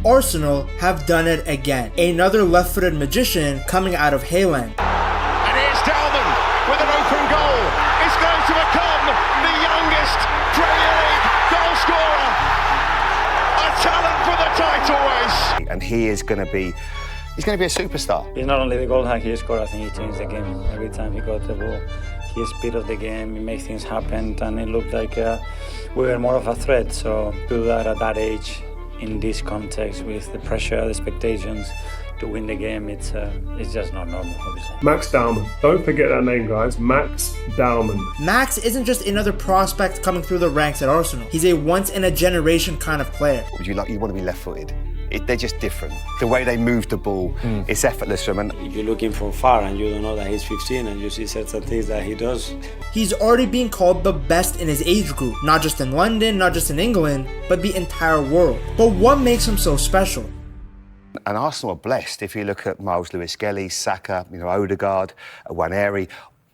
Arsenal have done it again. Another left-footed magician coming out of Hale End. And here's Dowman with an open goal. It's going to become the youngest Premier League goal scorer. A talent for the title race. And he is going to be a superstar. It's not only the goal that he scored, I think he changed the game. Every time he got the ball, he speed of the game, he makes things happen, and it looked like we were more of a threat. So to do that at that age, in this context, with the pressure, the expectations, to win the game, it's just not normal, obviously. Max Dowman. Don't forget that name, guys. Max Dowman. Max isn't just another prospect coming through the ranks at Arsenal. He's a once-in-a-generation kind of player. You want to be left-footed. They're just different. The way they move the ball, it's effortless for them. If you're looking from far and you don't know that he's 15 and you see certain things that he does. He's already being called the best in his age group, not just in London, not just in England, but the entire world. But what makes him so special? And Arsenal are blessed. If you look at Miles Lewis-Skelly, Saka, Odegaard, Waneri,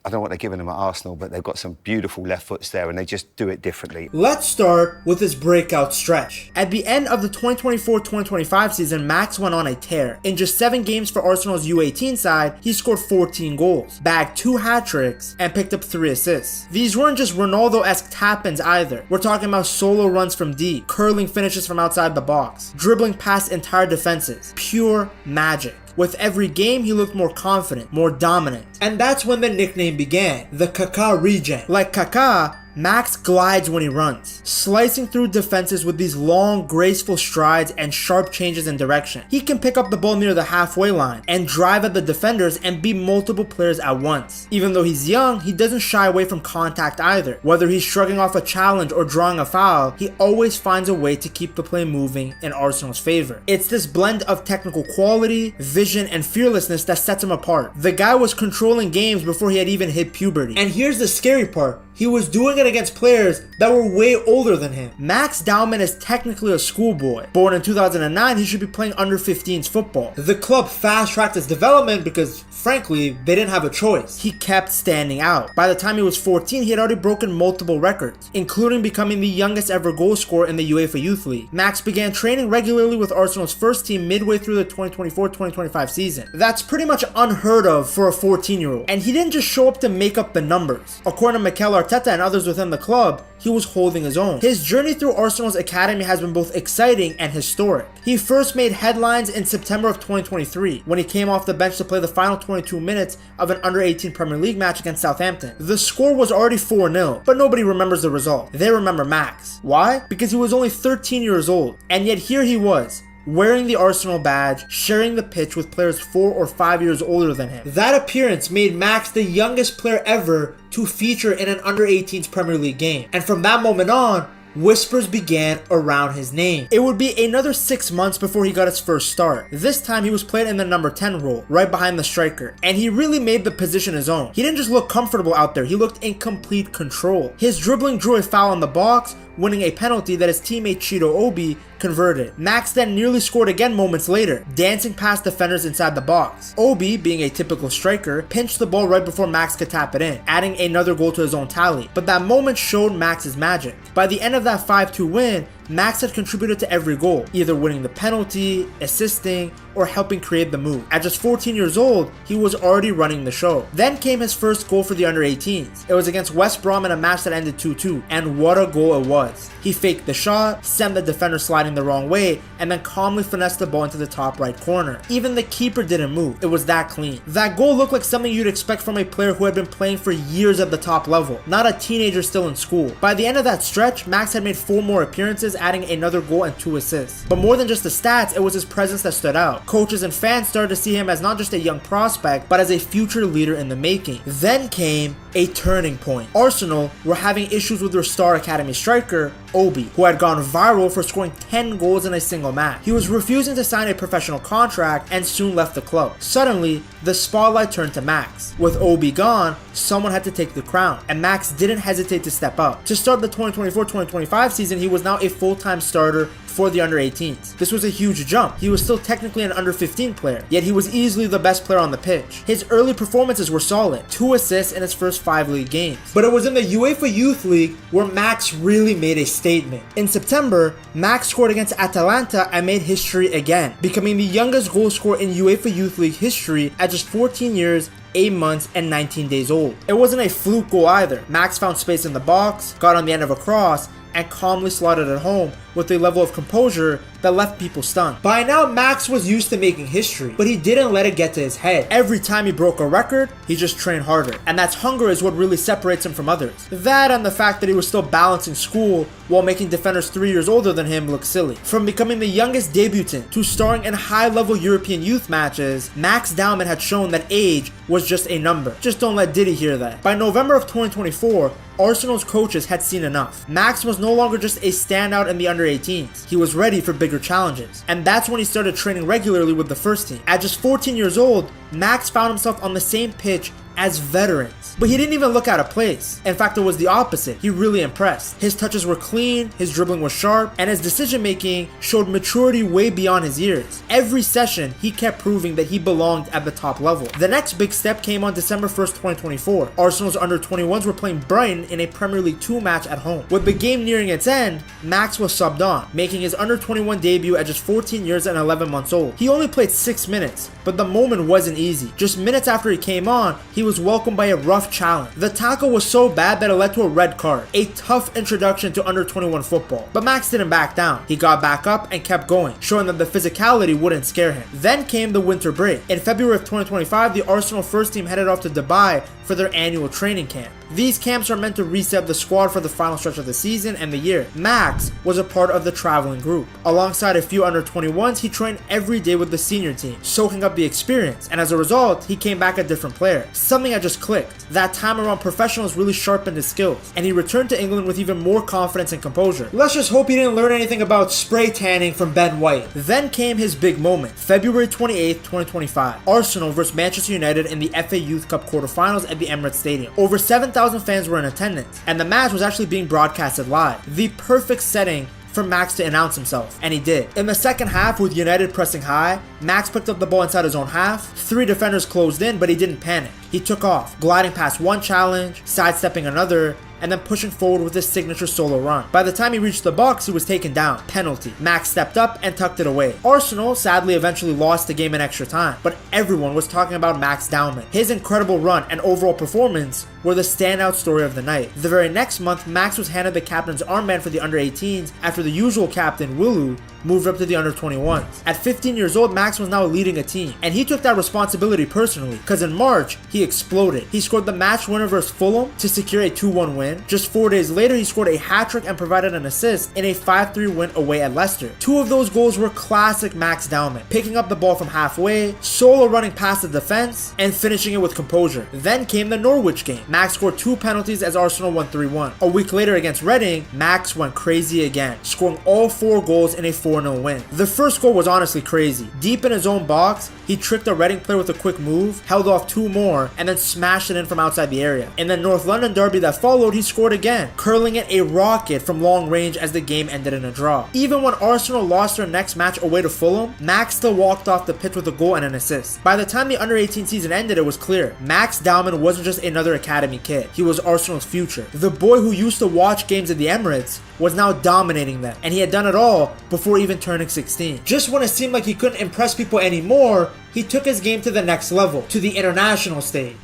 I don't know what they're giving them at Arsenal, but they've got some beautiful left foots there and they just do it differently. Let's start with his breakout stretch. At the end of the 2024-2025 season, Max went on a tear. In just 7 games for Arsenal's U18 side, he scored 14 goals, bagged 2 hat-tricks, and picked up 3 assists. These weren't just Ronaldo-esque tap-ins either. We're talking about solo runs from deep, curling finishes from outside the box, dribbling past entire defenses. Pure magic. With every game, he looked more confident, more dominant. And that's when the nickname began, the Kaká regen. Like Kaká, Max glides when he runs, slicing through defenses with these long, graceful strides and sharp changes in direction. He can pick up the ball near the halfway line and drive at the defenders and beat multiple players at once. Even though he's young, he doesn't shy away from contact either. Whether he's shrugging off a challenge or drawing a foul, he always finds a way to keep the play moving in Arsenal's favor. It's this blend of technical quality, vision, and fearlessness that sets him apart. The guy was controlling games before he had even hit puberty. And here's the scary part. He was doing it against players that were way older than him. Max Dowman is technically a schoolboy. Born in 2009, he should be playing under 15s football. The club fast-tracked his development because, frankly, they didn't have a choice. He kept standing out. By the time he was 14, he had already broken multiple records, including becoming the youngest ever goal scorer in the UEFA Youth League. Max began training regularly with Arsenal's first team midway through the 2024-2025 season. That's pretty much unheard of for a 14-year-old. And he didn't just show up to make up the numbers. According to Mikel Arteta and others within the club, he was holding his own. His journey through Arsenal's academy has been both exciting and historic. He first made headlines in September of 2023 when he came off the bench to play the final 22 minutes of an under-18 Premier League match against Southampton. The score was already 4-0, but nobody remembers the result. They remember Max. Why? Because he was only 13 years old, and yet here he was, wearing the Arsenal badge, sharing the pitch with players 4 or 5 years older than him. That appearance made Max the youngest player ever to feature in an under-18s Premier League game. And from that moment on, whispers began around his name. It would be another 6 months before he got his first start. This time he was playing in the number 10 role, right behind the striker, and he really made the position his own. He didn't just look comfortable out there, he looked in complete control. His dribbling drew a foul on the box, winning a penalty that his teammate Chido Obi converted. Max then nearly scored again moments later, dancing past defenders inside the box. Obi, being a typical striker, pinched the ball right before Max could tap it in, adding another goal to his own tally. But that moment showed Max's magic. By the end of that 5-2 win, Max had contributed to every goal, either winning the penalty, assisting, or helping create the move. At just 14 years old, he was already running the show. Then came his first goal for the under-18s. It was against West Brom in a match that ended 2-2, and what a goal it was. He faked the shot, sent the defender sliding the wrong way, and then calmly finessed the ball into the top right corner. Even the keeper didn't move. It was that clean. That goal looked like something you'd expect from a player who had been playing for years at the top level, not a teenager still in school. By the end of that stretch, Max had made 4 more appearances, adding another goal and 2 assists. But more than just the stats, it was his presence that stood out. Coaches and fans started to see him as not just a young prospect, but as a future leader in the making. Then came a turning point. Arsenal were having issues with their star academy striker, Obi, who had gone viral for scoring 10 goals in a single match. He was refusing to sign a professional contract and soon left the club. Suddenly, the spotlight turned to Max. With Obi gone, someone had to take the crown, and Max didn't hesitate to step up. To start the 2024-2025 season, he was now a full-time starter for the under-18s. This was a huge jump. He was still technically an under-15 player, yet he was easily the best player on the pitch. His early performances were solid, 2 assists in his first 5 league games. But it was in the UEFA Youth League where Max really made a statement. In September, Max scored against Atalanta and made history again, becoming the youngest goal scorer in UEFA Youth League history at just 14 years, 8 months, and 19 days old. It wasn't a fluke goal either. Max found space in the box, got on the end of a cross, and calmly slotted it home with a level of composure that left people stunned. By now, Max was used to making history, but he didn't let it get to his head. Every time he broke a record, he just trained harder. And that's hunger is what really separates him from others. That and the fact that he was still balancing school while making defenders 3 years older than him look silly. From becoming the youngest debutant to starring in high-level European youth matches, Max Dowman had shown that age was just a number. Just don't let Diddy hear that. By November of 2024, Arsenal's coaches had seen enough. Max was no longer just a standout in the under-18s. He was ready for bigger challenges. And that's when he started training regularly with the first team. At just 14 years old, Max found himself on the same pitch as veterans. But he didn't even look out of place. In fact, it was the opposite. He really impressed. His touches were clean, his dribbling was sharp, and his decision making showed maturity way beyond his years. Every session, he kept proving that he belonged at the top level. The next big step came on December 1st, 2024. Arsenal's under-21s were playing Brighton in a Premier League 2 match at home. With the game nearing its end, Max was subbed on, making his under-21 debut at just 14 years and 11 months old. He only played 6 minutes, but the moment wasn't easy. Just minutes after he came on, he was welcomed by a rough challenge. The tackle was so bad that it led to a red card, a tough introduction to under-21 football. But Max didn't back down. He got back up and kept going, showing that the physicality wouldn't scare him. Then came the winter break. In February of 2025, the Arsenal first team headed off to Dubai for their annual training camp. These camps are meant to reset the squad for the final stretch of the season and the year. Max was a part of the traveling group. Alongside a few under-21s, he trained every day with the senior team, soaking up the experience, and as a result, he came back a different player. Something had just clicked. That time around, professionals really sharpened his skills, and he returned to England with even more confidence and composure. Let's just hope he didn't learn anything about spray tanning from Ben White. Then came his big moment, February 28th, 2025. Arsenal vs Manchester United in the FA Youth Cup quarterfinals at the Emirates Stadium. Over 7,000 fans were in attendance, and the match was actually being broadcasted live. The perfect setting for Max to announce himself, and he did. In the second half, with United pressing high, Max picked up the ball inside his own half. 3 defenders closed in, but he didn't panic. He took off, gliding past one challenge, sidestepping another, and then pushing forward with his signature solo run. By the time he reached the box, he was taken down. Penalty. Max stepped up and tucked it away. Arsenal sadly eventually lost the game in extra time, but everyone was talking about Max Dowman. His incredible run and overall performance were the standout story of the night. The very next month, Max was handed the captain's armband for the under-18s after the usual captain, Willu, moved up to the under-21s. At 15 years old, Max was now leading a team, and he took that responsibility personally, because in March, he exploded. He scored the match winner versus Fulham to secure a 2-1 win. Just 4 days later, he scored a hat-trick and provided an assist in a 5-3 win away at Leicester. 2 of those goals were classic Max Dowman, picking up the ball from halfway, solo running past the defense, and finishing it with composure. Then came the Norwich game. Max scored 2 penalties as Arsenal won 3-1. A week later against Reading, Max went crazy again, scoring all 4 goals in a 4-0 win. The first goal was honestly crazy. Deep in his own box, he tricked a Reading player with a quick move, held off 2 more, and then smashed it in from outside the area. In the North London derby that followed, he scored again, curling it a rocket from long range as the game ended in a draw. Even when Arsenal lost their next match away to Fulham, Max still walked off the pitch with a goal and an assist. By the time the under-18 season ended, it was clear. Max Dowman wasn't just another academy kid. He was Arsenal's future. The boy who used to watch games at the Emirates was now dominating them, and he had done it all before even turning 16. Just when it seemed like he couldn't impress people anymore, he took his game to the next level, to the international stage.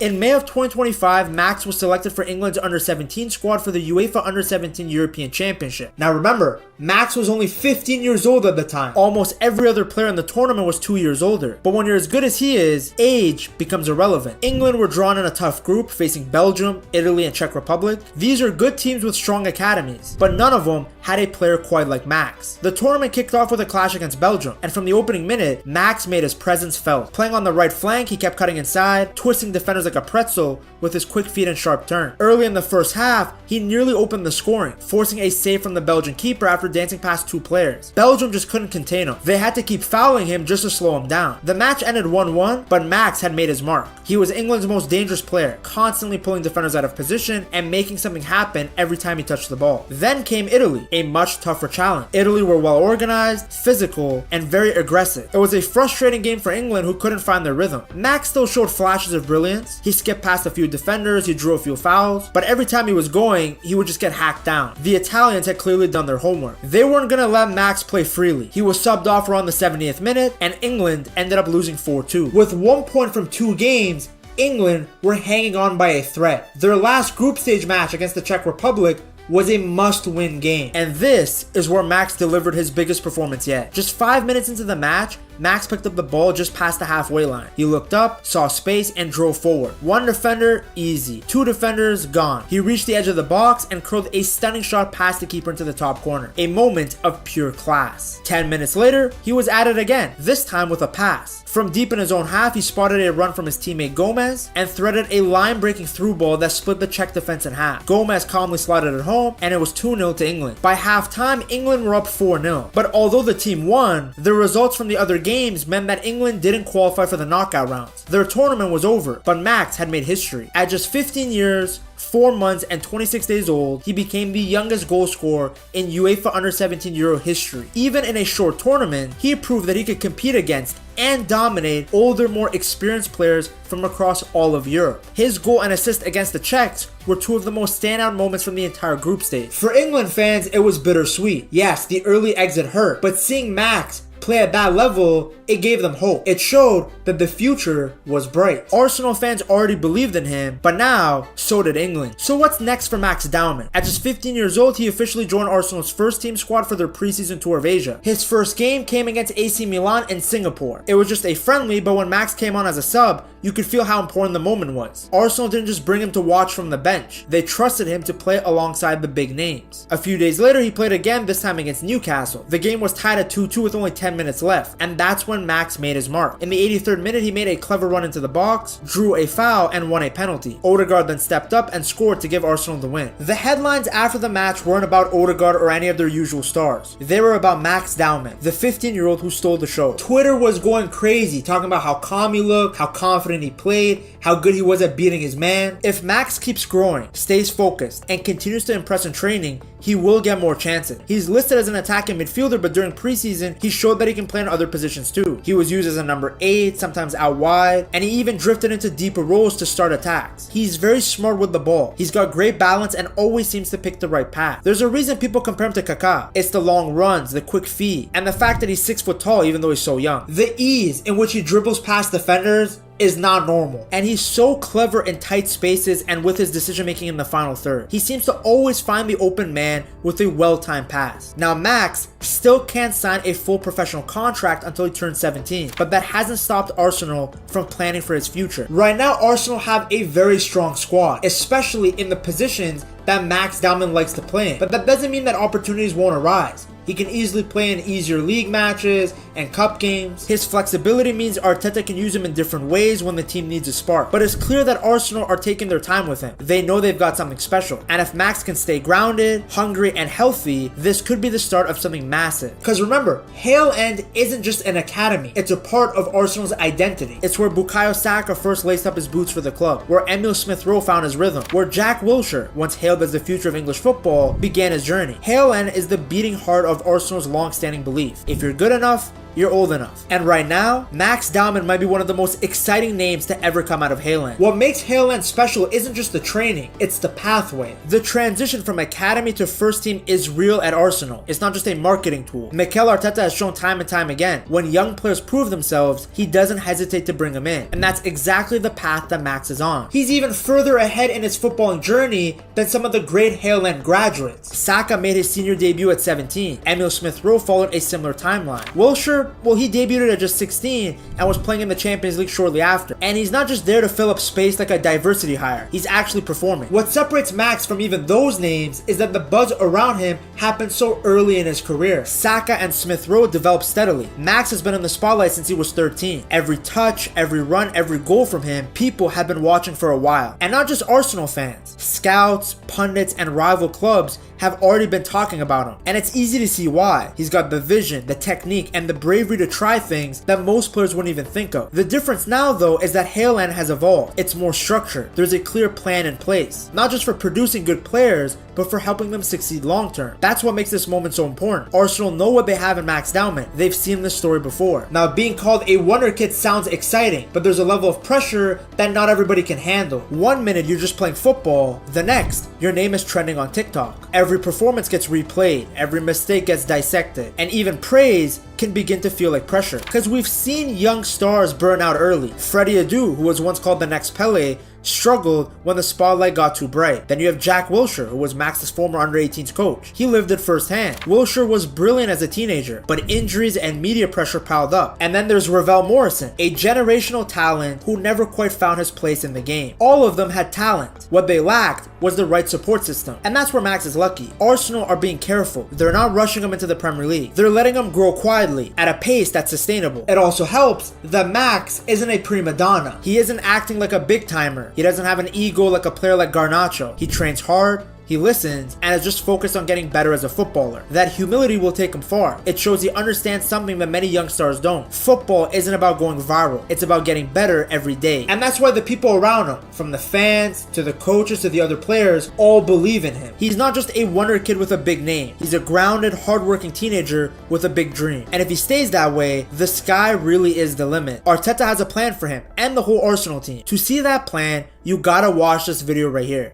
In May of 2025, Max was selected for England's under-17 squad for the UEFA Under-17 European Championship. Now remember, Max was only 15 years old at the time. Almost every other player in the tournament was 2 years older. But when you're as good as he is, age becomes irrelevant. England were drawn in a tough group, facing Belgium, Italy, and Czech Republic. These are good teams with strong academies, but none of them had a player quite like Max. The tournament kicked off with a clash against Belgium, and from the opening minute, Max made his presence felt. Playing on the right flank, he kept cutting inside, twisting defenders like a pretzel with his quick feet and sharp turn. Early in the first half, he nearly opened the scoring, forcing a save from the Belgian keeper after dancing past 2 players. Belgium just couldn't contain him. They had to keep fouling him just to slow him down. The match ended 1-1, but Max had made his mark. He was England's most dangerous player, constantly pulling defenders out of position and making something happen every time he touched the ball. Then came Italy, a much tougher challenge. Italy were well organized, physical, and very aggressive. It was a frustrating game for England, who couldn't find their rhythm. Max still showed flashes of brilliance, pace. He skipped past a few defenders, he drew a few fouls, but every time he was going, he would just get hacked down. The Italians had clearly done their homework. They weren't gonna let Max play freely. He was subbed off around the 70th minute, and England ended up losing 4-2. With 1 point from 2 games, England were hanging on by a thread. Their last group stage match against the Czech Republic was a must-win game. And this is where Max delivered his biggest performance yet. Just 5 minutes into the match, Max picked up the ball just past the halfway line. He looked up, saw space, and drove forward. 1 defender, easy. 2 defenders, gone. He reached the edge of the box and curled a stunning shot past the keeper into the top corner. A moment of pure class. 10 minutes later, he was at it again, this time with a pass. From deep in his own half, he spotted a run from his teammate Gomez and threaded a line-breaking through ball that split the Czech defense in half. Gomez calmly slotted it home, and it was 2-0 to England. By halftime, England were up 4-0. But although the team won, the results from the other games meant that England didn't qualify for the knockout rounds. Their tournament was over, but Max had made history. At just 15 years, 4 months, and 26 days old, he became the youngest goal scorer in UEFA Under-17 Euro history. Even in a short tournament, he proved that he could compete against and dominate older, more experienced players from across all of Europe. His goal and assist against the Czechs were 2 of the most standout moments from the entire group stage. For England fans, it was bittersweet. Yes, the early exit hurt, but seeing Max play at that level, it gave them hope. It showed that the future was bright. Arsenal fans already believed in him, but now, so did England. So what's next for Max Dowman? At just 15 years old, he officially joined Arsenal's first team squad for their preseason tour of Asia. His first game came against AC Milan in Singapore. It was just a friendly, but when Max came on as a sub, you could feel how important the moment was. Arsenal didn't just bring him to watch from the bench. They trusted him to play alongside the big names. A few days later, he played again, this time against Newcastle. The game was tied at 2-2 with only 10 minutes left, and that's when Max made his mark. In the 83rd minute, he made a clever run into the box, drew a foul, and won a penalty. Odegaard then stepped up and scored to give Arsenal the win. The headlines after the match weren't about Odegaard or any of their usual stars. They were about Max Dowman, the 15-year-old who stole the show. Twitter was going crazy, talking about how calm he looked, how confident he played, how good he was at beating his man. If Max keeps growing, stays focused, and continues to impress in training, he will get more chances. He's listed as an attacking midfielder, but during preseason, he showed that he can play in other positions too. He was used as a number 8, sometimes out wide, and he even drifted into deeper roles to start attacks. He's very smart with the ball. He's got great balance and always seems to pick the right path. There's a reason people compare him to Kaká. It's the long runs, the quick feet, and the fact that he's 6 foot tall even though he's so young. The ease in which he dribbles past defenders is not normal, and he's so clever in tight spaces and with his decision making in the final third. He seems to always find the open man with a well-timed pass. Now Max still can't sign a full professional contract until he turns 17, but that hasn't stopped Arsenal from planning for his future. Right now Arsenal have a very strong squad, especially in the positions that Max Dowman likes to play in, but that doesn't mean that opportunities won't arise. He can easily play in easier league matches and cup games. His flexibility means Arteta can use him in different ways when the team needs a spark. But it's clear that Arsenal are taking their time with him. They know they've got something special. And if Max can stay grounded, hungry, and healthy, this could be the start of something massive. Because remember, Hale End isn't just an academy. It's a part of Arsenal's identity. It's where Bukayo Saka first laced up his boots for the club, where Emile Smith-Rowe found his rhythm, where Jack Wilshere, once hailed as the future of English football, began his journey. Hale End is the beating heart of Arsenal's long-standing belief. If you're good enough, you're old enough. And right now, Max Dowman might be one of the most exciting names to ever come out of Hale End. What makes Hale End special isn't just the training, it's the pathway. The transition from academy to first team is real at Arsenal. It's not just a marketing tool. Mikel Arteta has shown time and time again, when young players prove themselves, he doesn't hesitate to bring them in. And that's exactly the path that Max is on. He's even further ahead in his footballing journey than some of the great Hale End graduates. Saka made his senior debut at 17. Emile Smith-Rowe followed a similar timeline. Wilshere, well, he debuted at just 16 and was playing in the Champions League shortly after. And he's not just there to fill up space like a diversity hire, he's actually performing. What separates Max from even those names is that the buzz around him happened so early in his career. Saka and Smith-Rowe developed steadily. Max has been in the spotlight since he was 13. Every touch, every run, every goal from him, people have been watching for a while. And not just Arsenal fans. Scouts, pundits, and rival clubs have already been talking about him. And it's easy to see why. He's got the vision, the technique, and the bravery to try things that most players wouldn't even think of. The difference now though is that Hale End has evolved. It's more structured. There's a clear plan in place, not just for producing good players, but for helping them succeed long term. That's what makes this moment so important. Arsenal know what they have in Max Dowman. They've seen this story before. Now, being called a Wonderkid sounds exciting, but there's a level of pressure that not everybody can handle. One minute you're just playing football, the next, your name is trending on TikTok. Every performance gets replayed, every mistake gets dissected, and even praise can begin to feel like pressure. Because we've seen young stars burn out early. Freddie Adu, who was once called the next Pele, struggled when the spotlight got too bright. Then you have Jack Wilshere, who was Max's former under-18s coach. He lived it firsthand. Wilshere was brilliant as a teenager, but injuries and media pressure piled up. And then there's Ravel Morrison, a generational talent who never quite found his place in the game. All of them had talent. What they lacked was the right support system. And that's where Max is lucky. Arsenal are being careful. They're not rushing him into the Premier League. They're letting him grow quietly, at a pace that's sustainable. It also helps that Max isn't a prima donna. He isn't acting like a big timer. He doesn't have an ego like a player like Garnacho. He trains hard, he listens, and is just focused on getting better as a footballer. That humility will take him far. It shows he understands something that many young stars don't. Football isn't about going viral. It's about getting better every day. And that's why the people around him, from the fans to the coaches to the other players, all believe in him. He's not just a wonder kid with a big name. He's a grounded, hardworking teenager with a big dream. And if he stays that way, the sky really is the limit. Arteta has a plan for him and the whole Arsenal team. To see that plan, you gotta watch this video right here.